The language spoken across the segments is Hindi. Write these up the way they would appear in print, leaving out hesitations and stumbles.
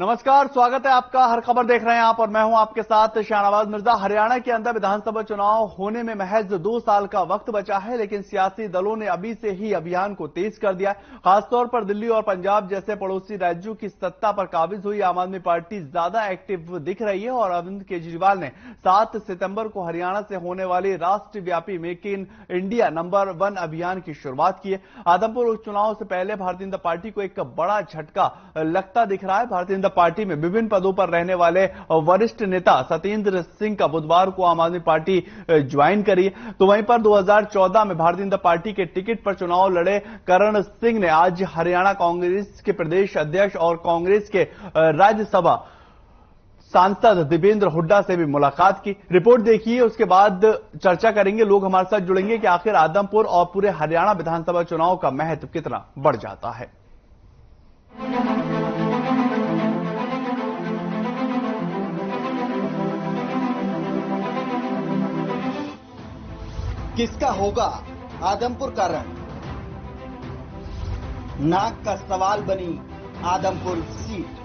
नमस्कार, स्वागत है आपका। हर खबर देख रहे हैं आप और मैं हूं आपके साथ शाहनवाज मिर्जा। हरियाणा के अंदर विधानसभा चुनाव होने में महज 2 साल का वक्त बचा है, लेकिन सियासी दलों ने अभी से ही अभियान को तेज कर दिया है। खासतौर पर दिल्ली और पंजाब जैसे पड़ोसी राज्यों की सत्ता पर काबिज हुई आम आदमी पार्टी ज्यादा एक्टिव दिख रही है और अरविंद केजरीवाल ने 7 सितंबर को हरियाणा से होने वाली राष्ट्रव्यापी मेक इन इंडिया नंबर 1 अभियान की शुरुआत की है। आदमपुर उपचुनाव से पहले भारतीय जनता पार्टी को एक बड़ा झटका लगता दिख रहा है। भारतीय जनता पार्टी में विभिन्न पदों पर रहने वाले वरिष्ठ नेता सत्येंद्र सिंह का बुधवार को आम आदमी पार्टी ज्वाइन करी। तो वहीं पर 2014 में भारतीय जनता पार्टी के टिकट पर चुनाव लड़े करण सिंह ने आज हरियाणा कांग्रेस के प्रदेश अध्यक्ष और कांग्रेस के राज्यसभा सांसद दीपेंद्र हुड्डा से भी मुलाकात की। रिपोर्ट देखिए, उसके बाद चर्चा करेंगे। लोग हमारे साथ जुड़ेंगे कि आखिर आदमपुर और पूरे हरियाणा विधानसभा चुनाव का महत्व कितना बढ़ जाता है। किसका होगा आदमपुर का रंग? नाक का सवाल बनी आदमपुर सीट।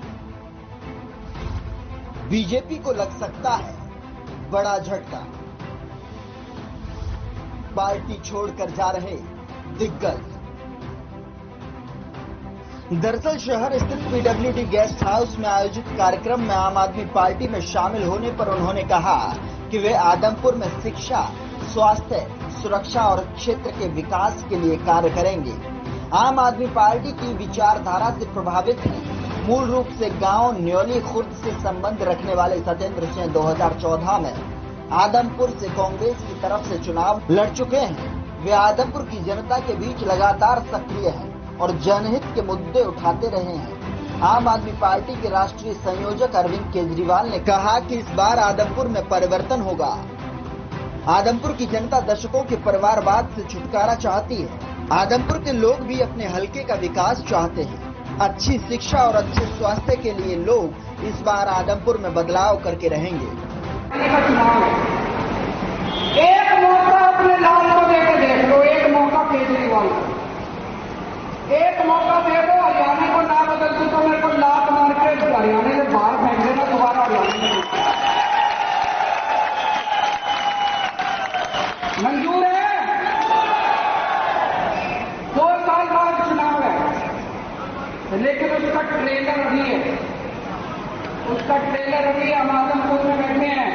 बीजेपी को लग सकता है बड़ा झटका। पार्टी छोड़कर जा रहे दिग्गज। दरअसल शहर स्थित पीडब्ल्यूडी गेस्ट हाउस में आयोजित कार्यक्रम में आम आदमी पार्टी में शामिल होने पर उन्होंने कहा कि वे आदमपुर में शिक्षा, स्वास्थ्य, सुरक्षा और क्षेत्र के विकास के लिए कार्य करेंगे। आम आदमी पार्टी की विचारधारा से प्रभावित है। मूल रूप से गांव न्योली खुर्द से संबंध रखने वाले सत्येंद्र सिंह 2014 में आदमपुर से कांग्रेस की तरफ से चुनाव लड़ चुके हैं। वे आदमपुर की जनता के बीच लगातार सक्रिय हैं और जनहित के मुद्दे उठाते रहे हैं। आम आदमी पार्टी के राष्ट्रीय संयोजक अरविंद केजरीवाल ने कहा कि इस बार आदमपुर में परिवर्तन होगा। आदमपुर की जनता दशकों के परिवारवाद से छुटकारा चाहती है। आदमपुर के लोग भी अपने हलके का विकास चाहते हैं। अच्छी शिक्षा और अच्छे स्वास्थ्य के लिए लोग इस बार आदमपुर में बदलाव करके रहेंगे। एक मौका अपने लाल को देकर देख लो, एक मौका केजरीवाल को, एक मौका दे दो। हरियाणा को ना बदल दो तो मेरे को लात मार के हरियाणा से बाहर फेंक देना, दोबारा हरियाणा मंजूर है। 2 साल बाद चुनाव है, लेकिन उसका ट्रेलर अभी है। उसका ट्रेलर अभी हम आदमपुर में बैठे हैं।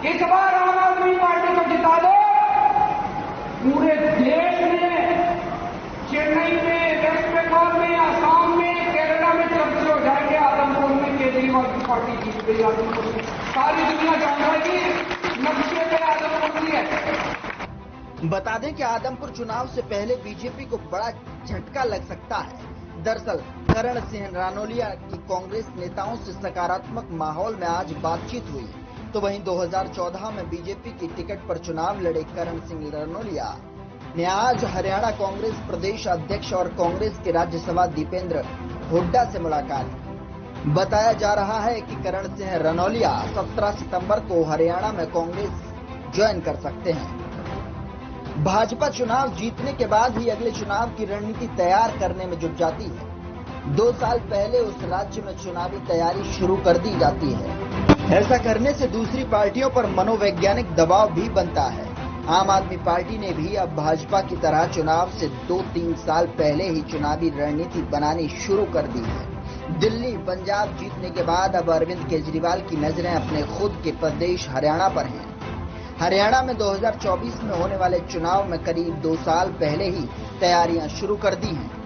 इस बार आम आदमी पार्टी को जिता दो। पूरे देश में, चेन्नई में, वेस्ट बंगाल में, आसाम में, केरला में चर्चा हो जाएंगे आदमपुर में केजरीवाल की पार्टी जीत गई। आदमपुर में सारी दुनिया जान जाएगी नक्शे पे आदमपुर की है। बता दें कि आदमपुर चुनाव से पहले बीजेपी को बड़ा झटका लग सकता है। दरअसल करण सिंह रानौलिया की कांग्रेस नेताओं से सकारात्मक माहौल में आज बातचीत हुई। तो वहीं 2014 में बीजेपी की टिकट पर चुनाव लड़े करण सिंह रानौलिया ने आज हरियाणा कांग्रेस प्रदेश अध्यक्ष और कांग्रेस के राज्यसभा दीपेंद्र हुड्डा से मुलाकात की। बताया जा रहा है कि करण सिंह रानौलिया 17 सितंबर को हरियाणा में कांग्रेस ज्वाइन कर सकते हैं। भाजपा चुनाव जीतने के बाद ही अगले चुनाव की रणनीति तैयार करने में जुट जाती है। 2 साल पहले उस राज्य में चुनावी तैयारी शुरू कर दी जाती है। ऐसा करने से दूसरी पार्टियों पर मनोवैज्ञानिक दबाव भी बनता है। आम आदमी पार्टी ने भी अब भाजपा की तरह चुनाव से 2-3 साल पहले ही चुनावी रणनीति बनानी शुरू कर दी है। दिल्ली, पंजाब जीतने के बाद अब अरविंद केजरीवाल की नजरें अपने खुद के प्रदेश हरियाणा पर हैं। हरियाणा में 2024 में होने वाले चुनाव में करीब 2 साल पहले ही तैयारियां शुरू कर दी हैं।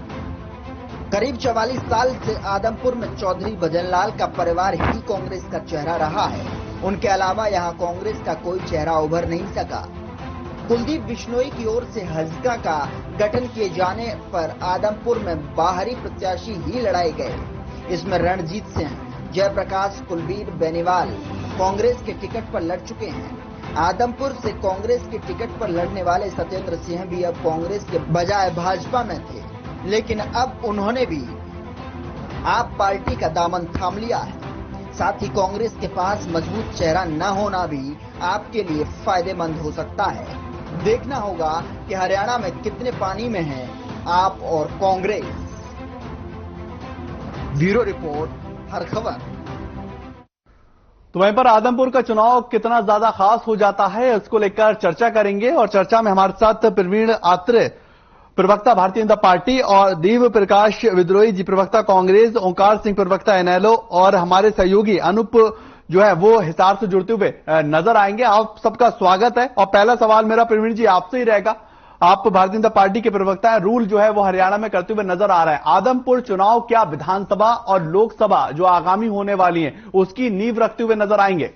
करीब 44 साल से आदमपुर में चौधरी भजनलाल का परिवार ही कांग्रेस का चेहरा रहा है। उनके अलावा यहां कांग्रेस का कोई चेहरा उभर नहीं सका। कुलदीप बिश्नोई की ओर से हजका का गठन किए जाने पर आदमपुर में बाहरी प्रत्याशी ही लड़ाए गए। इसमें रणजीत सिंह, जयप्रकाश, कुलबीर बेनीवाल कांग्रेस के टिकट पर लड़ चुके हैं। आदमपुर से कांग्रेस के टिकट पर लड़ने वाले सत्येंद्र सिंह भी अब कांग्रेस के बजाय भाजपा में थे, लेकिन अब उन्होंने भी आप पार्टी का दामन थाम लिया है। साथ ही कांग्रेस के पास मजबूत चेहरा न होना भी आपके लिए फायदेमंद हो सकता है। देखना होगा कि हरियाणा में कितने पानी में हैं आप और कांग्रेस। ब्यूरो रिपोर्ट, हर खबर। तो वहीं पर आदमपुर का चुनाव कितना ज्यादा खास हो जाता है, उसको लेकर चर्चा करेंगे। और चर्चा में हमारे साथ प्रवीण आत्रे, प्रवक्ता भारतीय जनता पार्टी, और देव प्रकाश विद्रोही जी, प्रवक्ता कांग्रेस, ओंकार सिंह, प्रवक्ता इनेलो, और हमारे सहयोगी अनूप जो है वो हिसार से जुड़ते हुए नजर आएंगे। आप सबका स्वागत है। और पहला सवाल मेरा प्रवीण जी आपसे ही रहेगा। आप भारतीय जनता पार्टी के प्रवक्ता हैं, रूल जो है वो हरियाणा में करते हुए नजर आ रहा है। आदमपुर चुनाव क्या विधानसभा और लोकसभा जो आगामी होने वाली है उसकी नींव रखते हुए नजर आएंगे?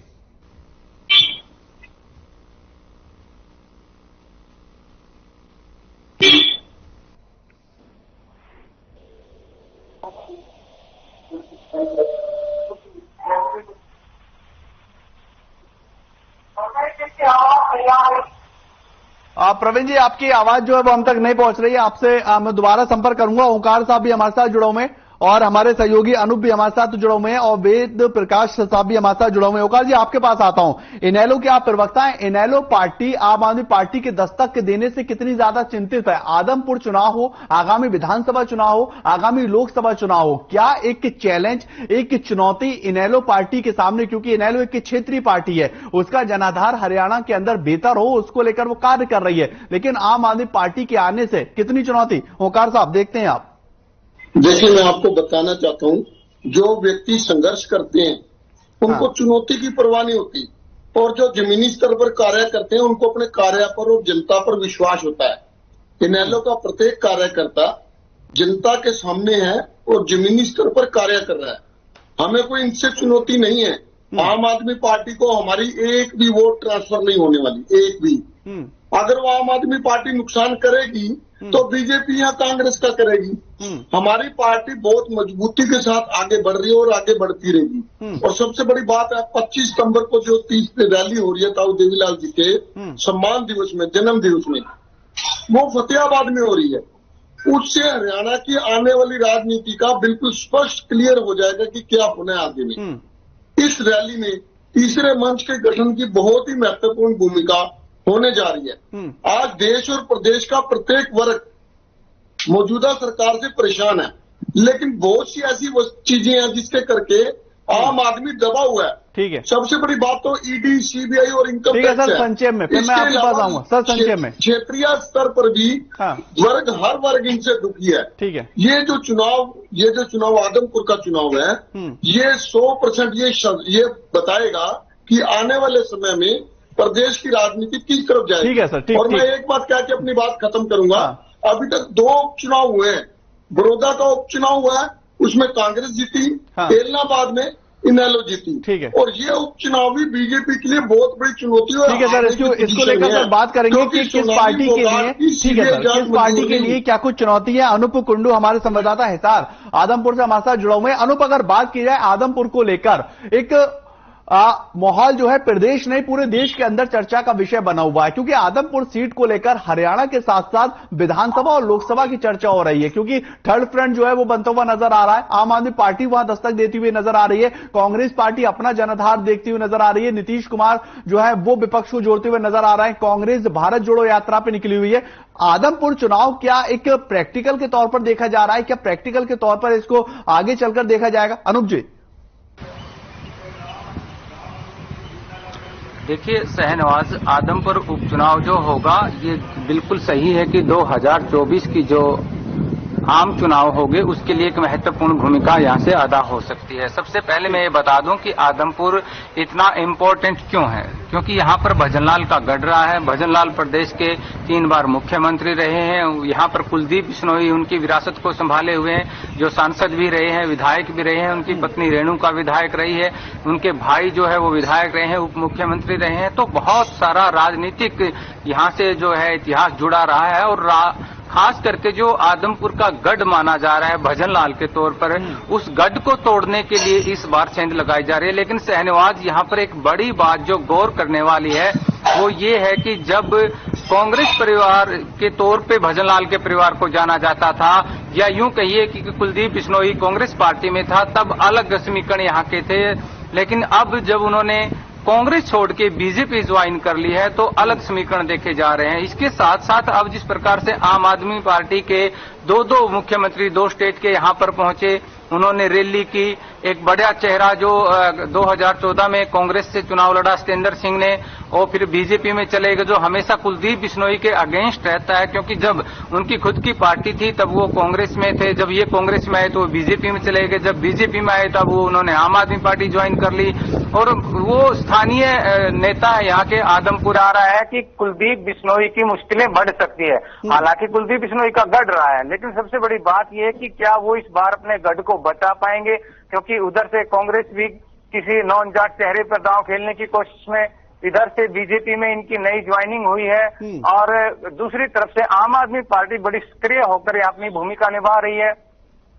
प्रवीण जी, आपकी आवाज जो है वो हम तक नहीं पहुंच रही है। आपसे मैं दोबारा संपर्क करूंगा। ओंकार साहब भी हमारे साथ जुड़े हुए हैं और हमारे सहयोगी अनूप भी हमारे साथ जुड़े हुए हैं और वेद प्रकाश साहब भी हमारे साथ जुड़े हुए हैं। ओंकार जी, आपके पास आता हूं। इनेलो के आप प्रवक्ता हैं। इनेलो पार्टी आम आदमी पार्टी के दस्तक देने से कितनी ज्यादा चिंतित है? आदमपुर चुनाव हो, आगामी विधानसभा चुनाव हो, आगामी लोकसभा चुनाव हो, क्या एक चैलेंज, एक चुनौती इनेलो पार्टी के सामने, क्योंकि इनेलो एक क्षेत्रीय पार्टी है, उसका जनाधार हरियाणा के अंदर बेहतर हो उसको लेकर वो कार्य कर रही है, लेकिन आम आदमी पार्टी के आने से कितनी चुनौती? ओंकार साहब, देखते हैं आप। देखिए, मैं आपको बताना चाहता हूं, जो व्यक्ति संघर्ष करते हैं उनको चुनौती की परवाह नहीं होती, और जो जमीनी स्तर पर कार्य करते हैं उनको अपने कार्य पर और जनता पर विश्वास होता है। इनेलो का प्रत्येक कार्यकर्ता जनता के सामने है और जमीनी स्तर पर कार्य कर रहा है। हमें कोई इनसे चुनौती नहीं है। आम आदमी पार्टी को हमारी एक भी वोट ट्रांसफर नहीं होने वाली, एक भी। अगर वो आम आदमी पार्टी नुकसान करेगी तो बीजेपी या कांग्रेस का करेगी। हमारी पार्टी बहुत मजबूती के साथ आगे बढ़ रही है और आगे बढ़ती रहेगी। और सबसे बड़ी बात है, 25 सितंबर को जो 30 रैली हो रही है ताऊ देवीलाल जी के सम्मान दिवस में, जन्म दिवस में, वो फतेहाबाद में हो रही है। उससे हरियाणा की आने वाली राजनीति का बिल्कुल स्पष्ट क्लियर हो जाएगा कि क्या होना है आगे में। इस रैली में तीसरे मंच के गठन की बहुत ही महत्वपूर्ण भूमिका होने जा रही है। आज देश और प्रदेश का प्रत्येक वर्ग मौजूदा सरकार से परेशान है, लेकिन बहुत सी ऐसी चीजें हैं जिसके करके आम आदमी दबा हुआ है। ठीक है। सबसे बड़ी बात तो ईडी, सीबीआई और इनकम टैक्स है। संक्षेप में फिर मैं आपके पास आऊंगा सर। संक्षेप में क्षेत्रीय स्तर पर भी हर वर्ग इनसे दुखी है। ठीक है। ये जो चुनाव आदमपुर का चुनाव है, ये 100% ये बताएगा कि आने वाले समय में प्रदेश की राजनीति किस तरफ जाएगी। ठीक है सर। ठीक, और मैं एक बात कह के अपनी बात खत्म करूंगा। अभी तक 2 उपचुनाव हुए हैं। बड़ौदा का उपचुनाव हुआ है, उसमें कांग्रेस जीती, एलनाबाद में इनेलो जीती। ठीक है। और ये उपचुनाव भी बीजेपी के लिए बहुत बड़ी चुनौती है। ठीक है सर, इसको लेकर सर बात करेंगे कि किस पार्टी के लिए, ठीक है सर, किस पार्टी के लिए क्या कुछ चुनौती है। अनूप कुंडू हमारे संवाददाता हिसार आदमपुर से हमारे साथ जुड़ा हुए हैं। अनूप, अगर बात की जाए आदमपुर को लेकर, एक माहौल जो है प्रदेश नहीं पूरे देश के अंदर चर्चा का विषय बना हुआ है, क्योंकि आदमपुर सीट को लेकर हरियाणा के साथ साथ विधानसभा और लोकसभा की चर्चा हो रही है, क्योंकि थर्ड फ्रंट जो है वो बनता हुआ नजर आ रहा है। आम आदमी पार्टी वहां दस्तक देती हुई नजर आ रही है, कांग्रेस पार्टी अपना जनाधार देखती हुई नजर आ रही है, नीतीश कुमार जो है वो विपक्ष को जोड़ते हुए नजर आ रहा है, कांग्रेस भारत जोड़ो यात्रा पर निकली हुई है। आदमपुर चुनाव क्या एक प्रैक्टिकल के तौर पर देखा जा रहा है? क्या प्रैक्टिकल के तौर पर इसको आगे चलकर देखा जाएगा? अनूप जी। देखिए शहनवाज, आदमपुर उपचुनाव जो होगा ये बिल्कुल सही है कि 2024 की जो आम चुनाव होंगे उसके लिए एक महत्वपूर्ण भूमिका यहाँ से अदा हो सकती है। सबसे पहले मैं ये बता दूं कि आदमपुर इतना इम्पोर्टेंट क्यों है, क्योंकि यहाँ पर भजनलाल का गढ़ रहा है। भजनलाल प्रदेश के 3 बार मुख्यमंत्री रहे हैं। यहाँ पर कुलदीप बिश्नोई उनकी विरासत को संभाले हुए हैं, जो सांसद भी रहे हैं, विधायक भी रहे हैं। उनकी पत्नी रेणुका विधायक रही है, उनके भाई जो है वो विधायक रहे हैं, उप मुख्यमंत्री रहे हैं। तो बहुत सारा राजनीतिक यहाँ से जो है इतिहास जुड़ा रहा है। और खास करके जो आदमपुर का गढ़ माना जा रहा है भजनलाल के तौर पर, उस गढ़ को तोड़ने के लिए इस बार सेंध लगाई जा रही है। लेकिन शहनवाज, यहाँ पर एक बड़ी बात जो गौर करने वाली है वो ये है कि जब कांग्रेस परिवार के तौर पे भजनलाल के परिवार को जाना जाता था, या यूं कहिए कि कुलदीप बिश्नोई कांग्रेस पार्टी में था, तब अलग समीकरण यहाँ के थे। लेकिन अब जब उन्होंने कांग्रेस छोड़ के बीजेपी ज्वाइन कर ली है तो अलग समीकरण देखे जा रहे हैं। इसके साथ साथ अब जिस प्रकार से आम आदमी पार्टी के 2 मुख्यमंत्री 2 स्टेट के यहाँ पर पहुंचे, उन्होंने रैली की। एक बड़ा चेहरा जो 2014 में कांग्रेस से चुनाव लड़ा सतेंद्र सिंह ने, और फिर बीजेपी में चले गए, जो हमेशा कुलदीप बिश्नोई के अगेंस्ट रहता है, क्योंकि जब उनकी खुद की पार्टी थी तब वो कांग्रेस में थे, जब ये कांग्रेस में आए तो वो बीजेपी में चले गए, जब बीजेपी में आए तब वो उन्होंने आम आदमी पार्टी ज्वाइन कर ली। और वो स्थानीय नेता है यहाँ के आदमपुर। आ रहा है कि कुलदीप बिश्नोई की मुश्किलें बढ़ सकती है। हालांकि कुलदीप बिश्नोई का गढ़ रहा है, लेकिन सबसे बड़ी बात यह है कि क्या वो इस बार अपने गढ़ को बचा पाएंगे, क्योंकि उधर से कांग्रेस भी किसी नॉन जाट चेहरे पर दांव खेलने की कोशिश में, इधर से बीजेपी में इनकी नई ज्वाइनिंग हुई है, और दूसरी तरफ से आम आदमी पार्टी बड़ी सक्रिय होकर अपनी भूमिका निभा रही है।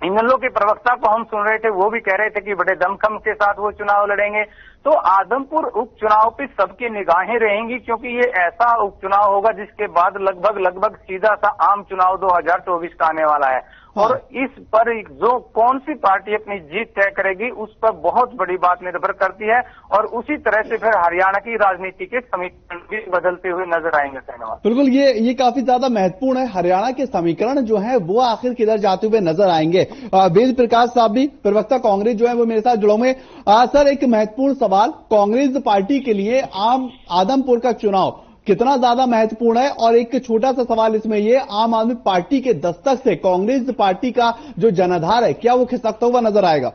इनेलो के प्रवक्ता को हम सुन रहे थे, वो भी कह रहे थे कि बड़े दमखम के साथ वो चुनाव लड़ेंगे। तो आदमपुर उपचुनाव पे सबकी निगाहें रहेंगी, क्योंकि ये ऐसा उपचुनाव होगा जिसके बाद लगभग सीधा सा आम चुनाव 2024 का आने वाला है। और इस पर जो कौन सी पार्टी अपनी जीत तय करेगी उस पर बहुत बड़ी बात निर्भर करती है, और उसी तरह से फिर हरियाणा की राजनीति के समीकरण भी बदलते हुए नजर आएंगे। धन्यवाद। बिल्कुल, ये काफी ज्यादा महत्वपूर्ण है। हरियाणा के समीकरण जो है वो आखिर किधर जाते हुए नजर आएंगे। वेद प्रकाश साहब भी प्रवक्ता कांग्रेस जो है वो मेरे साथ जुड़े हुए। सर, एक महत्वपूर्ण सवाल, कांग्रेस पार्टी के लिए आदमपुर का चुनाव कितना ज्यादा महत्वपूर्ण है? और एक छोटा सा सवाल इसमें ये, आम आदमी पार्टी के दस्तक से कांग्रेस पार्टी का जो जनाधार है, क्या वो खिसकता हुआ नजर आएगा?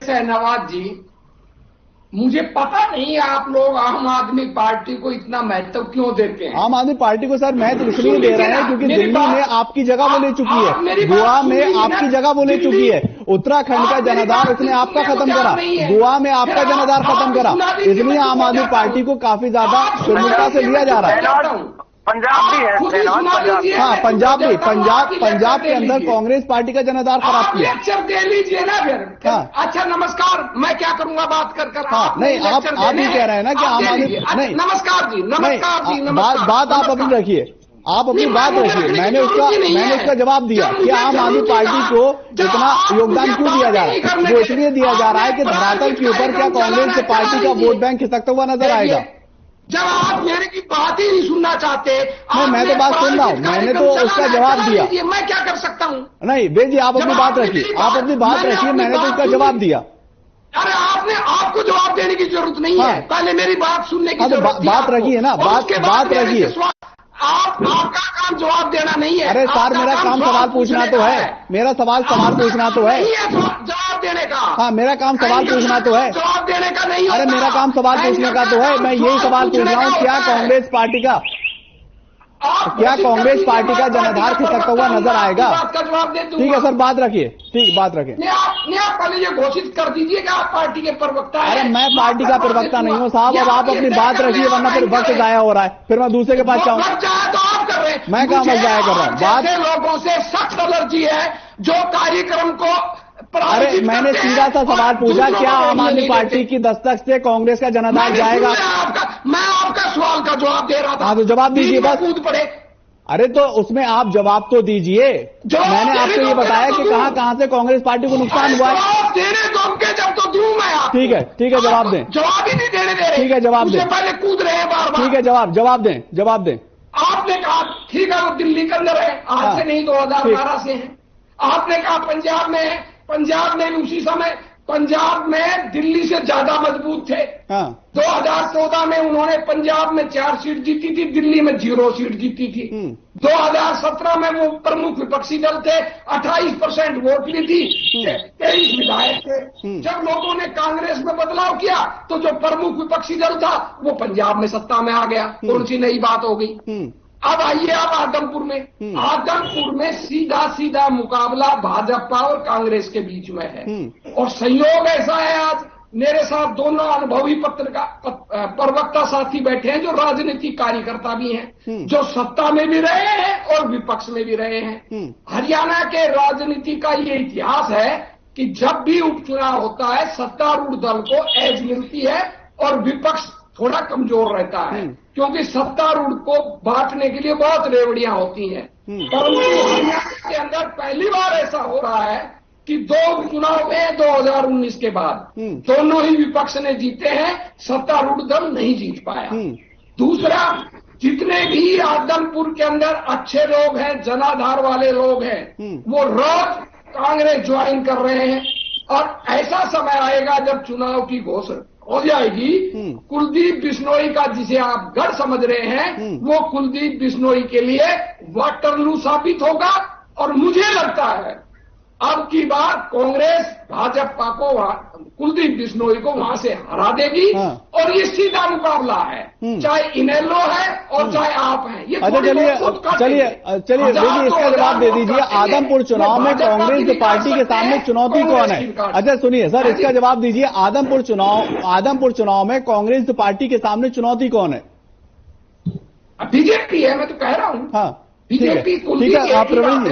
शहनवाज जी, मुझे पता नहीं आप लोग आम आदमी पार्टी को इतना महत्व क्यों देते हैं। आम आदमी पार्टी को सर महत्व इसलिए दे रहे हैं क्योंकि दिल्ली में आपकी जगह वो ले चुकी है, गोवा में आपकी जगह वो ले चुकी है, उत्तराखंड का जनाधार उसने आपका खत्म करा, गोवा में आपका जनाधार खत्म करा, इसलिए आम आदमी पार्टी को काफी ज्यादा प्रमुखता से लिया जा रहा है। पंजाब भी है। हाँ, पंजाब भी, पंजाब के अंदर कांग्रेस पार्टी का जनाधार खराब किया। लेक्चर दे लीजिए ना फिर। हाँ। अच्छा, नमस्कार, मैं क्या करूंगा बात कर हाँ, नहीं, आप ही कह रहे हैं ना कि आम आदमी नहीं। नमस्कार जी, नमस्कार जी, बात आप अपनी रखिए, आप अपनी बात रखिए। मैंने उसका जवाब दिया कि आम आदमी पार्टी को इतना योगदान क्यों दिया जा रहा है। वो इसलिए दिया जा रहा है कि धरातल के ऊपर क्या कांग्रेस पार्टी का वोट बैंक खिसकता हुआ नजर आएगा। जब आप मेरे की बात ही नहीं सुनना चाहते। मैं तो बात सुन रहा हूँ, मैंने तो उसका जवाब दिया। मैं क्या कर सकता हूँ? नहीं बेद जी, आप अपनी बात रखिए, आप अपनी बात रखिए, मैंने तो उसका जवाब दिया। अरे आपको जवाब देने की जरूरत नहीं है, पहले मेरी बात सुनने की जरूरत है। बात रखिए ना, बात रखिए। आपका काम जवाब देना नहीं है। अरे सर, मेरा काम सवाल पूछना तो है, मेरा सवाल पूछना तो है। जवाब देने का। हाँ, मेरा काम सवाल पूछना तो है। जवाब देने का नहीं। अरे मेरा काम सवाल पूछने का तो है, मैं यही सवाल पूछ रहा हूँ, क्या कांग्रेस पार्टी का जनाधार खिसकता हुआ नजर आएगा? ठीक है सर, बात रखिए, ठीक, बात रखिए। आप पहले ये घोषित कर दीजिए कि आप पार्टी के प्रवक्ता हैं। अरे मैं पार्टी का प्रवक्ता नहीं हूँ साहब, अब आप अपनी बात रखिए, वरना फिर वक्त जाया हो रहा है, फिर मैं दूसरे के पास जाऊँ। तो आप कर रहे हैं, मैं कहाँ वक्त जाया कर रहा हूँ? बात लोगों से सख्त एलर्जी है जो कार्यक्रम को। अरे मैंने सीधा सा सवाल पूछा, क्या आम आदमी पार्टी की दस्तक से कांग्रेस का जनाधार जाएगा? मैं आपका सवाल का जवाब दे रहा था। हाँ, तो जवाब दीजिए बस। कूद पड़े। अरे तो उसमें आप जवाब तो दीजिए। मैंने आपको ये बताया कि कहां से कांग्रेस पार्टी को नुकसान हुआ है। जवाब देने दो, जब तो दूं मैं आपको। ठीक है, जवाब दें। जवाब ही नहीं देने दे रहे। ठीक है, जवाब दें। पहले कूद रहे हैं बार बार। ठीक है, जवाब दें। आपने कहा ठीक है वो दिल्ली के अंदर है, आज से नहीं 2012 से है। आपने कहा पंजाब में है, पंजाब में उसी समय पंजाब में दिल्ली से ज्यादा मजबूत थे। 2014 में उन्होंने पंजाब में 4 सीट जीती थी, दिल्ली में 0 सीट जीती थी। 2017 में वो प्रमुख विपक्षी दल थे, 28% वोट ली थी, 23 विधायक थे। जब लोगों ने कांग्रेस में बदलाव किया तो जो प्रमुख विपक्षी दल था वो पंजाब में सत्ता में आ गया, कौन सी नई बात हो गई। अब आइए आप आदमपुर में सीधा मुकाबला भाजपा और कांग्रेस के बीच में है। और संयोग ऐसा है, आज मेरे साथ दोनों अनुभवी प्रवक्ता साथी बैठे हैं जो राजनीतिक कार्यकर्ता भी हैं, जो सत्ता में भी रहे हैं और विपक्ष में भी रहे हैं। हरियाणा के राजनीति का ये इतिहास है कि जब भी उपचुनाव होता है सत्तारूढ़ दल को एज मिलती है और विपक्ष थोड़ा कमजोर रहता है, क्योंकि सत्तारूढ़ को बांटने के लिए बहुत रेवड़ियां होती हैं। परंतु हरियाणा के अंदर पहली बार ऐसा हो रहा है कि 2 चुनाव में 2019 के बाद दोनों ही विपक्ष ने जीते हैं, सत्तारूढ़ दल नहीं जीत पाया। दूसरा, जितने भी आदमपुर के अंदर अच्छे लोग हैं, जनाधार वाले लोग हैं, वो रोज कांग्रेस ज्वाइन कर रहे हैं और ऐसा समय आएगा जब चुनाव की घोषणा हो जाएगी, कुलदीप बिश्नोई का जिसे आप गढ़ समझ रहे हैं वो कुलदीप बिश्नोई के लिए वाटरलू साबित होगा। और मुझे लगता है अब की बार कांग्रेस भाजपा को कुलदीप बिश्नोई को वहां से हरा देगी। और ये सीधा मुकाबला है, चाहे इनेलो है और चाहे आप हैं। ये अच्छा चलिए इसका जवाब दे दीजिए। आदमपुर चुनाव में कांग्रेस पार्टी के सामने चुनौती कौन है? अच्छा सुनिए सर, इसका जवाब दीजिए। आदमपुर चुनाव में कांग्रेस पार्टी के सामने चुनौती कौन है? बीजेपी है, मैं तो कह रहा हूं। हाँ ठीक है आप प्रवीण जी,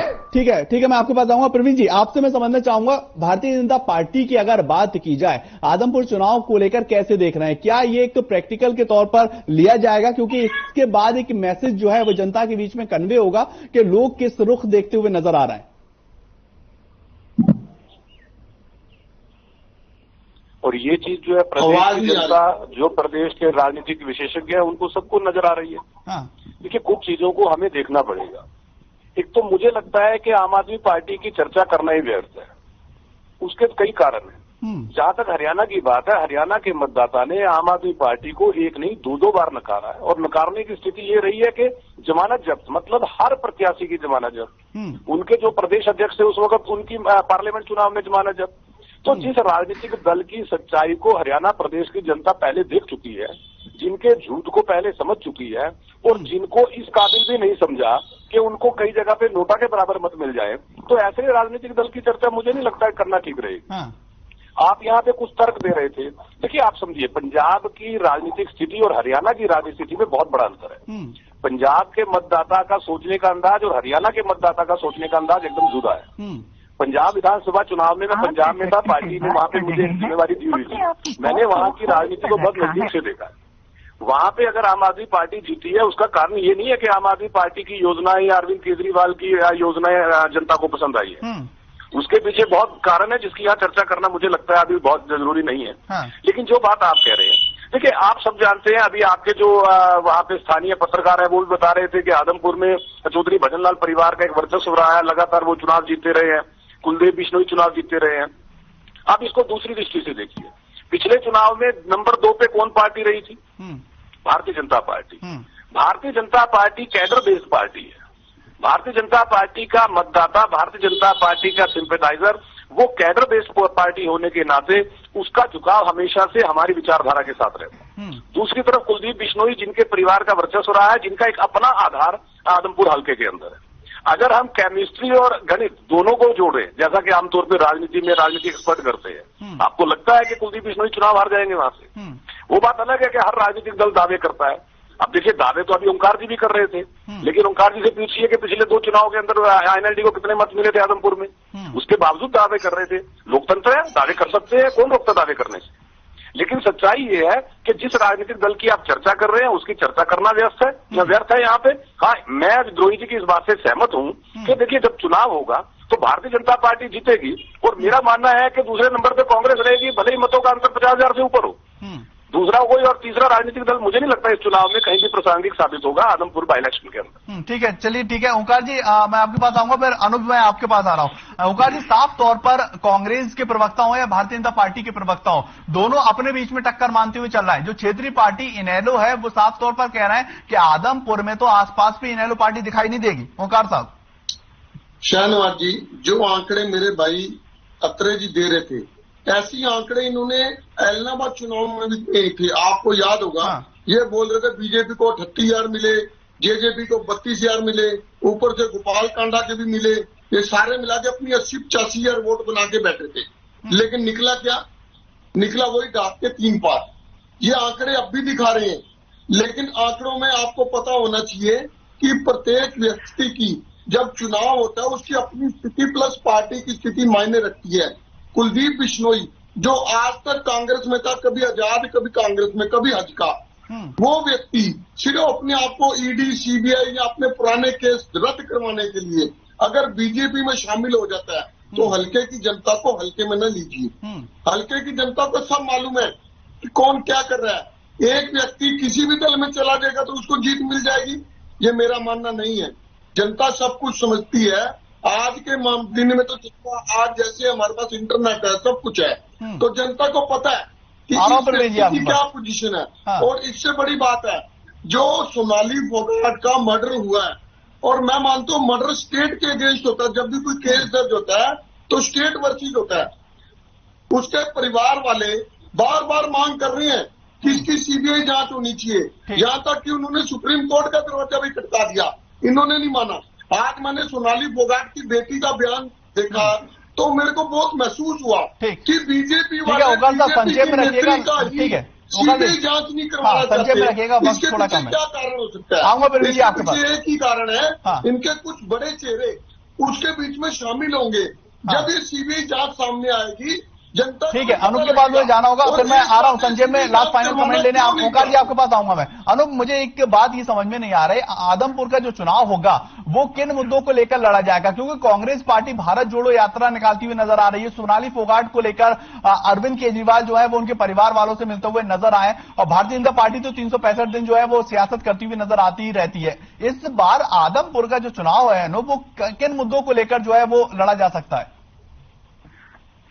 ठीक है मैं आपके पास आऊंगा। प्रवीण जी, आपसे मैं समझना चाहूंगा, भारतीय जनता पार्टी की अगर बात की जाए आदमपुर चुनाव को लेकर कैसे देख रहे हैं? क्या ये एक तो प्रैक्टिकल के तौर पर लिया जाएगा, क्योंकि इसके बाद एक मैसेज जो है वो जनता के बीच में कन्वे होगा कि लोग किस रुख देखते हुए नजर आ रहे हैं? और ये चीज जो है प्रदेश की जनता, जो प्रदेश के राजनीतिक विशेषज्ञ हैं, उनको सबको नजर आ रही है। देखिए कुछ चीजों को हमें देखना पड़ेगा। एक तो मुझे लगता है कि आम आदमी पार्टी की चर्चा करना ही व्यर्थ है। उसके कई कारण हैं। जहां तक हरियाणा की बात है, हरियाणा के मतदाता ने आम आदमी पार्टी को एक नहीं दो बार नकारा है। और नकारने की स्थिति ये रही है कि जमानत जब्त, मतलब हर प्रत्याशी की जमानत जब्त। उनके जो प्रदेश अध्यक्ष थे उस वक्त उनकी पार्लियामेंट चुनाव में जमानत जब्त। तो जिस राजनीतिक दल की सच्चाई को हरियाणा प्रदेश की जनता पहले देख चुकी है, जिनके झूठ को पहले समझ चुकी है और जिनको इस काबिल भी नहीं समझा कि उनको कई जगह पे नोटा के बराबर मत मिल जाए, तो ऐसे राजनीतिक दल की चर्चा मुझे नहीं लगता है करना ठीक रहेगी। आप यहाँ पे कुछ तर्क दे रहे थे। देखिए आप समझिए, पंजाब की राजनीतिक स्थिति और हरियाणा की राजनीतिक स्थिति में बहुत बड़ा अंतर है। पंजाब के मतदाता का सोचने का अंदाज और हरियाणा के मतदाता का सोचने का अंदाज एकदम जुदा है। पंजाब विधानसभा चुनाव में मैं पंजाब में था, पार्टी ने वहां पे मुझे जिम्मेवारी दी हुई थी। मैंने वहां की राजनीति को बहुत नजदीक से देखा। वहां पे अगर आम आदमी पार्टी जीती है, उसका कारण ये नहीं है कि आम आदमी पार्टी की योजनाएं या अरविंद केजरीवाल की योजनाएं जनता को पसंद आई है। उसके पीछे बहुत कारण है जिसकी यहाँ चर्चा करना मुझे लगता है अभी बहुत जरूरी नहीं है। लेकिन जो बात आप कह रहे हैं, देखिए आप सब जानते हैं, अभी आपके जो वहाँ पे स्थानीय पत्रकार है वो भी बता रहे थे कि आदमपुर में चौधरी भजनलाल परिवार का एक वर्चस्व रहा है, लगातार वो चुनाव जीतते रहे हैं। कुलदीप बिश्नोई चुनाव जीतते रहे हैं। आप इसको दूसरी दृष्टि से देखिए, पिछले चुनाव में नंबर 2 पे कौन पार्टी रही थी? Bharatiya Janata party. Bharatiya Janata party cadre based party है। भारतीय जनता पार्टी का मतदाता, भारतीय जनता पार्टी का सिंपैथाइजर, वो कैडर बेस्ड पार्टी होने के नाते उसका झुकाव हमेशा से हमारी विचारधारा के साथ रहता है। दूसरी तरफ कुलदीप बिश्नोई, जिनके परिवार का वर्चस्व रहा है, जिनका एक अपना आधार आदमपुर हल्के के अंदर है। अगर हम केमिस्ट्री और गणित दोनों को जोड़ें, जैसा कि आमतौर पर राजनीति में राजनीतिक एक्सपर्ट करते हैं, आपको लगता है कि कुलदीप बिश्नोई चुनाव हार जाएंगे वहां से? वो बात अलग है कि हर राजनीतिक दल दावे करता है। अब देखिए दावे तो अभी ओंकार जी भी कर रहे थे, लेकिन ओंकार जी से पूछिए कि पिछले 2 चुनाव के अंदर आईएनएलडी को कितने मत मिले थे आदमपुर में। उसके बावजूद दावे कर रहे थे। लोकतंत्र है, दावे कर सकते हैं, कौन रोकता दावे करने से? लेकिन सच्चाई ये है कि जिस राजनीतिक दल की आप चर्चा कर रहे हैं उसकी चर्चा करना व्यर्थ है यहाँ पे। हाँ, मैं द्रोही जी की इस बात से सहमत हूँ कि देखिए जब चुनाव होगा तो भारतीय जनता पार्टी जीतेगी और मेरा मानना है कि दूसरे नंबर पे कांग्रेस रहेगी, भले ही मतों का अंतर 50,000 से ऊपर हो। दूसरा कोई और तीसरा राजनीतिक दल मुझे नहीं लगता इस चुनाव में कहीं भी प्रासंगिक साबित होगा आदमपुर बाई इलेक्शन के अंदर। ठीक है, चलिए ठीक है ओंकार जी, मैं आपके पास आऊंगा, फिर अनूप मैं आपके पास आ रहा हूं। ओंकार जी, साफ तौर पर कांग्रेस के प्रवक्ता हो या भारतीय जनता पार्टी के प्रवक्ता हो, दोनों अपने बीच में टक्कर मानते हुए चल रहा है। जो क्षेत्रीय पार्टी इनेलो है वो साफ तौर पर कह रहे हैं कि आदमपुर में तो आसपास भी इनेलो पार्टी दिखाई नहीं देगी। ओंकार साहब। शाहनवाज जी, जो आंकड़े मेरे भाई अत्रे जी दे रहे थे, ऐसी आंकड़े इन्होंने एलनाबाद चुनाव में भी दिए थे। आपको याद होगा, ये बोल रहे थे बीजेपी को 38,000 मिले, जेजेपी को 32,000 मिले, ऊपर से गोपाल कांडा के भी मिले। ये सारे मिला के अपनी 80-85,000 वोट बना के बैठे थे। लेकिन निकला क्या? निकला वही डाक के 3 पार। ये आंकड़े अब भी दिखा रहे हैं। लेकिन आंकड़ों में आपको पता होना चाहिए कि प्रत्येक व्यक्ति की जब चुनाव होता है उसकी अपनी स्थिति प्लस पार्टी की स्थिति मायने रखती है। कुलदीप बिश्नोई जो आज तक कांग्रेस में था, कभी आजाद, कभी कांग्रेस में, कभी हजका, वो व्यक्ति सिर्फ अपने आप को ईडी, सीबीआई या अपने पुराने केस रद्द करवाने के लिए अगर बीजेपी में शामिल हो जाता है तो हल्के की जनता को हल्के में न लीजिए। हल्के की जनता को सब मालूम है कि कौन क्या कर रहा है। एक व्यक्ति किसी भी दल में चला जाएगा तो उसको जीत मिल जाएगी, ये मेरा मानना नहीं है। जनता सब कुछ समझती है। आज के दिन में तो आज जैसे हमारे पास इंटरनेट है, सब कुछ है, तो जनता को पता है कि इसकी क्या पोजीशन है। हाँ। और इससे बड़ी बात है जो सोनाली फोगाट का मर्डर हुआ है, और मैं मानता हूं मर्डर स्टेट के अगेंस्ट होता है। जब भी कोई केस दर्ज होता है तो स्टेट वर्सेस होता है। उसके परिवार वाले बार बार मांग कर रहे हैं कि इसकी सीबीआई जांच होनी चाहिए, यहां तक कि उन्होंने सुप्रीम कोर्ट का दरवाजा भी खटका दिया, इन्होंने नहीं माना। आज मैंने सोनाली फोगाट की बेटी का बयान देखा तो मेरे को बहुत महसूस हुआ कि बीजेपी वाले ठीक है सीबीआई जांच नहीं करवाना चाहते। इसके पीछे क्या कारण हो सकता है? इसके पीछे एक ही कारण है, इनके कुछ बड़े चेहरे उसके बीच में शामिल होंगे। जब ये सीबीआई जांच सामने आएगी जनता, ठीक है। अनूप के बाद मुझे जाना होगा, फिर मैं आ रहा हूं संजय में लास्ट फाइनल कमेंट लेने। ओंकार जी आपके पास आऊंगा मैं। अनूप, मुझे एक बात ये समझ में नहीं आ रही, आदमपुर का जो चुनाव होगा वो किन मुद्दों को लेकर लड़ा जाएगा? क्योंकि कांग्रेस पार्टी भारत जोड़ो यात्रा निकालती हुई नजर आ रही है। सोनाली फोगाट को लेकर अरविंद केजरीवाल जो है वो उनके परिवार वालों से मिलते हुए नजर आए, और भारतीय जनता पार्टी तो 365 दिन जो है वो सियासत करती हुई नजर आती ही रहती है। इस बार आदमपुर का जो चुनाव है अनूप, वो किन मुद्दों को लेकर जो है वो लड़ा जा सकता है?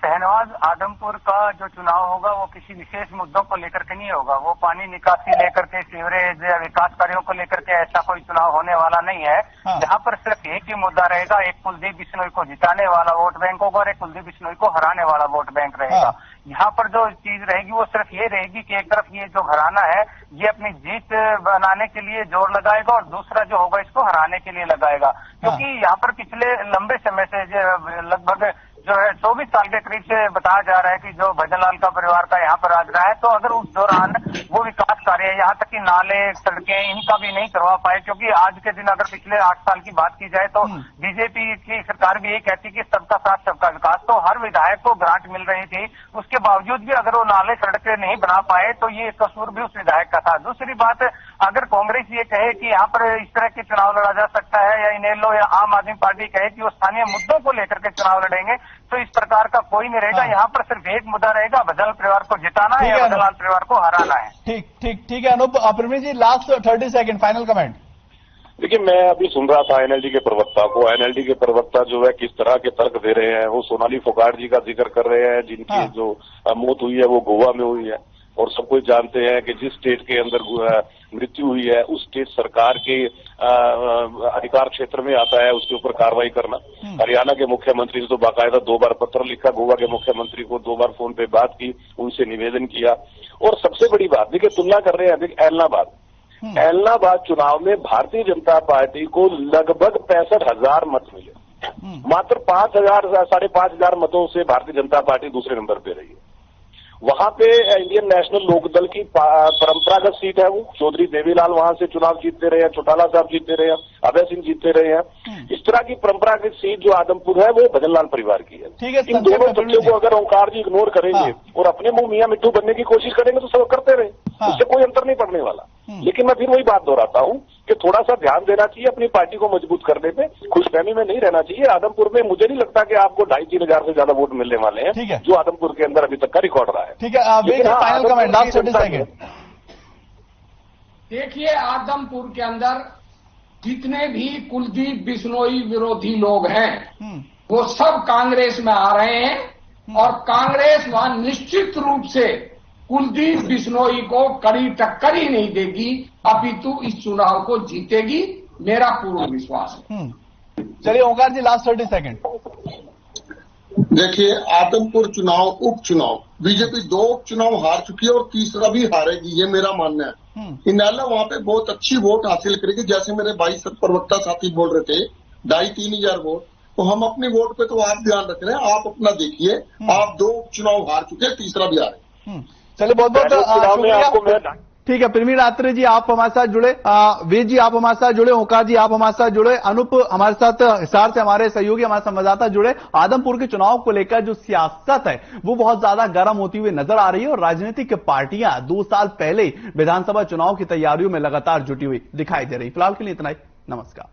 शहनवाज, आदमपुर का जो चुनाव होगा वो किसी विशेष मुद्दों को लेकर के नहीं होगा। वो पानी निकासी लेकर के, सीवरेज या विकास कार्यों को लेकर के ऐसा कोई चुनाव होने वाला नहीं है। जहां पर सिर्फ एक ही मुद्दा रहेगा, एक कुलदीप बिश्नोई को जिताने वाला वोट बैंक होगा और एक कुलदीप बिश्नोई को हराने वाला वोट बैंक रहेगा। यहाँ पर जो चीज रहेगी वो सिर्फ ये रहेगी कि एक तरफ ये जो घराना है ये अपनी जीत बनाने के लिए जोर लगाएगा और दूसरा जो होगा इसको हराने के लिए लगाएगा। क्योंकि यहाँ पर पिछले लंबे समय से लगभग जो है 24 साल के करीब से बताया जा रहा है कि जो भजनलाल का परिवार का यहाँ पर राज रहा है, तो अगर उस दौरान वो विकास कार्य यहाँ तक कि नाले, सड़कें, इनका भी नहीं करवा पाए, क्योंकि आज के दिन अगर पिछले 8 साल की बात की जाए तो बीजेपी की सरकार भी ये कहती कि सबका साथ सबका विकास, तो हर विधायक को ग्रांट मिल रही थी, उसके बावजूद भी अगर वो नाले सड़कें नहीं बना पाए तो ये कसूर भी उस विधायक का था। दूसरी बात, अगर कांग्रेस ये कहे कि यहाँ पर इस तरह के चुनाव लड़ा जा सकता है, या इनेलो या आम आदमी पार्टी कहे कि वो स्थानीय मुद्दों को लेकर के चुनाव लड़ेंगे, तो इस प्रकार का कोई नहीं रहेगा। यहाँ पर सिर्फ एक मुद्दा रहेगा, भजनलाल परिवार को जिताना है या भजनलाल परिवार को हराना है। ठीक है अनूप। प्रवीण जी, लास्ट 30 सेकंड फाइनल कमेंट। देखिए, मैं अभी सुन रहा था एनएलडी के प्रवक्ता को। एनएलडी के प्रवक्ता जो है किस तरह के तर्क दे रहे हैं। वो सोनाली फोगाट जी का जिक्र कर रहे हैं जिनकी जो मौत हुई है वो गोवा में हुई है, और सब कुछ जानते हैं कि जिस स्टेट के अंदर मृत्यु हुई है उस स्टेट सरकार के अधिकार क्षेत्र में आता है उसके ऊपर कार्रवाई करना। हरियाणा के मुख्यमंत्री से तो बाकायदा 2 बार पत्र लिखा, गोवा के मुख्यमंत्री को 2 बार फोन पे बात की, उनसे निवेदन किया। और सबसे बड़ी बात, देखिए तुलना कर रहे हैं एलनाबाद चुनाव में भारतीय जनता पार्टी को लगभग 65,000 मत मिले। मात्र 5,000 साढ़े 5,000 मतों से भारतीय जनता पार्टी दूसरे नंबर पे रही है। वहां पे इंडियन नेशनल लोकदल की परंपरागत सीट है, वो चौधरी देवीलाल वहां से चुनाव जीतते रहे हैं, चौटाला साहब जीतते रहे हैं, अभय सिंह जीतते रहे हैं। इस तरह की परंपरागत सीट जो आदमपुर है वो भजनलाल परिवार की है। इन दोनों तथ्यों को अगर ओंकार जी इग्नोर करेंगे और अपने मुंह मियां मिट्टू बनने की कोशिश करेंगे तो सब करते रहे, उससे कोई अंतर नहीं पड़ने वाला। लेकिन मैं फिर वही बात दोहराता हूं कि थोड़ा सा ध्यान देना चाहिए अपनी पार्टी को मजबूत करने पे, खुशफहमी में नहीं रहना चाहिए। आदमपुर में मुझे नहीं लगता कि आपको 2,500-3 हजार से ज्यादा वोट मिलने वाले हैं, जो आदमपुर के अंदर अभी तक का रिकॉर्ड रहा है। ठीक है, फाइनल कमेंट लास्ट 30 सेकंड। देखिए, आदमपुर के अंदर जितने भी कुलदीप बिश्नोई विरोधी लोग हैं वो सब कांग्रेस में आ रहे हैं, और कांग्रेस वहां निश्चित रूप से कुलदीप बिश्नोई को कड़ी टक्कर ही नहीं देगी, अपितु इस चुनाव को जीतेगी, मेरा पूर्ण विश्वास है। चलिए ओंकार जी, लास्ट 30 सेकंड। देखिए, आदमपुर चुनाव उपचुनाव बीजेपी 2 उपचुनाव हार चुकी है और तीसरा भी हारेगी, ये मेरा मानना है। इनेलो वहां पे बहुत अच्छी वोट हासिल करेगी, जैसे मेरे भाई प्रवक्ता साथी बोल रहे थे 2,500-3 हजार वोट। तो हम अपनी वोट पे तो आप ध्यान रख रहे हैं, आप अपना देखिए, आप 2 उपचुनाव हार चुके हैं, तीसरा भी हारे। चलिए बहुत बहुत ठीक है। प्रवीण रात्रे जी आप हमारे साथ जुड़े, वेद जी आप हमारे साथ जुड़े, ओंकार जी आप हमारे साथ जुड़े, अनूप हमारे साथ हिसार से हमारे सहयोगी हमारे संवाददाता जुड़े। आदमपुर के चुनाव को लेकर जो सियासत है वो बहुत ज्यादा गर्म होती हुई नजर आ रही है, और राजनीतिक पार्टियां 2 साल पहले विधानसभा चुनाव की तैयारियों में लगातार जुटी हुई दिखाई दे रही। फिलहाल के लिए इतना ही, नमस्कार।